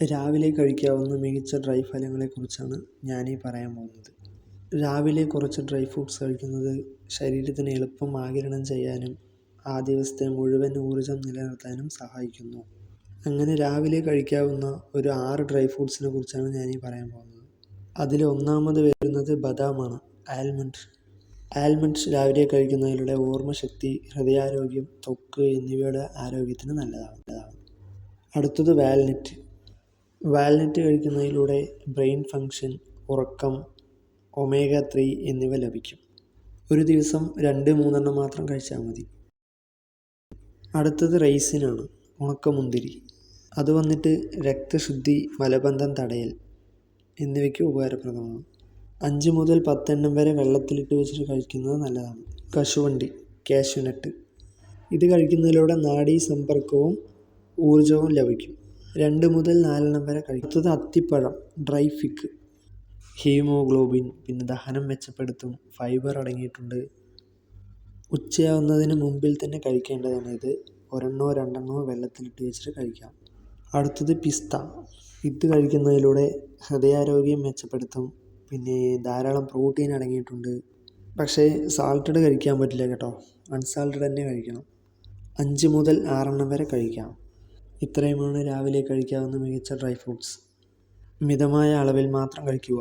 രാവിലെ കഴിക്കാവുന്ന മികച്ച ഡ്രൈ ഫലങ്ങളെക്കുറിച്ചാണ് ഞാനീ പറയാൻ പോകുന്നത്. രാവിലെ കുറച്ച് ഡ്രൈ ഫ്രൂട്ട്സ് കഴിക്കുന്നത് ശരീരത്തിന് എളുപ്പം ആഗിരണം ചെയ്യാനും ആ ദിവസത്തെ മുഴുവൻ ഊർജ്ജം നിലനിർത്താനും സഹായിക്കുന്നു. അങ്ങനെ രാവിലെ കഴിക്കാവുന്ന ഒരു 6 ഡ്രൈ ഫ്രൂട്ട്സിനെ കുറിച്ചാണ് ഞാനീ പറയാൻ പോകുന്നത്. അതിൽ ഒന്നാമത് വരുന്നത് ബദാമാണ്. ആൽമണ്ട് രാവിലെ കഴിക്കുന്നതിലൂടെ ഓർമ്മശക്തി, ഹൃദയാരോഗ്യം, ത്വക്ക് എന്നിവയുടെ ആരോഗ്യത്തിന് നല്ലതാണ്. അടുത്തത് വാൽനട്ട് കഴിക്കുന്നതിലൂടെ ബ്രെയിൻ ഫങ്ഷൻ, ഉറക്കം, ഒമേഗ 3 എന്നിവ ലഭിക്കും. ഒരു ദിവസം 2-3 മാത്രം കഴിച്ചാൽ മതി. അടുത്തത് റൈസിനാണ്, ഉണക്കമുന്തിരി. അത് വന്നിട്ട് രക്തശുദ്ധി, മലബന്ധം തടയൽ എന്നിവയ്ക്ക് ഉപകാരപ്രദമാണ്. 5 മുതൽ 10 വരെ വെള്ളത്തിലിട്ട് വെച്ചിട്ട് കഴിക്കുന്നത് നല്ലതാണ്. കശുവണ്ടി, കാഷ്യൂനട്ട്. ഇത് കഴിക്കുന്നതിലൂടെ നാഡീസമ്പർക്കവും ഊർജ്ജവും ലഭിക്കും. 2 മുതൽ 4 വരെ കഴിക്കുന്നത്. അത്തിപ്പഴം, ഡ്രൈ ഫിഗ്. ഹീമോഗ്ലോബിൻ, പിന്നെ ദഹനം മെച്ചപ്പെടുത്തും, ഫൈബർ അടങ്ങിയിട്ടുണ്ട്. ഉച്ചയാവുന്നതിന് മുമ്പിൽ തന്നെ കഴിക്കേണ്ടതാണ് ഇത്. 1-2 വെള്ളത്തിലിട്ട് വെച്ചിട്ട് കഴിക്കാം. അടുത്തത് പിസ്ത. ഇത് കഴിക്കുന്നതിലൂടെ ഹൃദയാരോഗ്യം മെച്ചപ്പെടുത്തും, പിന്നെ ധാരാളം പ്രോട്ടീൻ അടങ്ങിയിട്ടുണ്ട്. പക്ഷേ സാൾട്ടഡ് കഴിക്കാൻ പറ്റില്ല കേട്ടോ, അൺസാൾട്ടഡ് തന്നെ കഴിക്കണം. 5 മുതൽ 6 വരെ കഴിക്കാം. ഇത്രയുമാണ് രാവിലെ കഴിക്കാവുന്ന മികച്ച ഡ്രൈ ഫ്രൂട്ട്സ്. മിതമായ അളവിൽ മാത്രം കഴിക്കുക.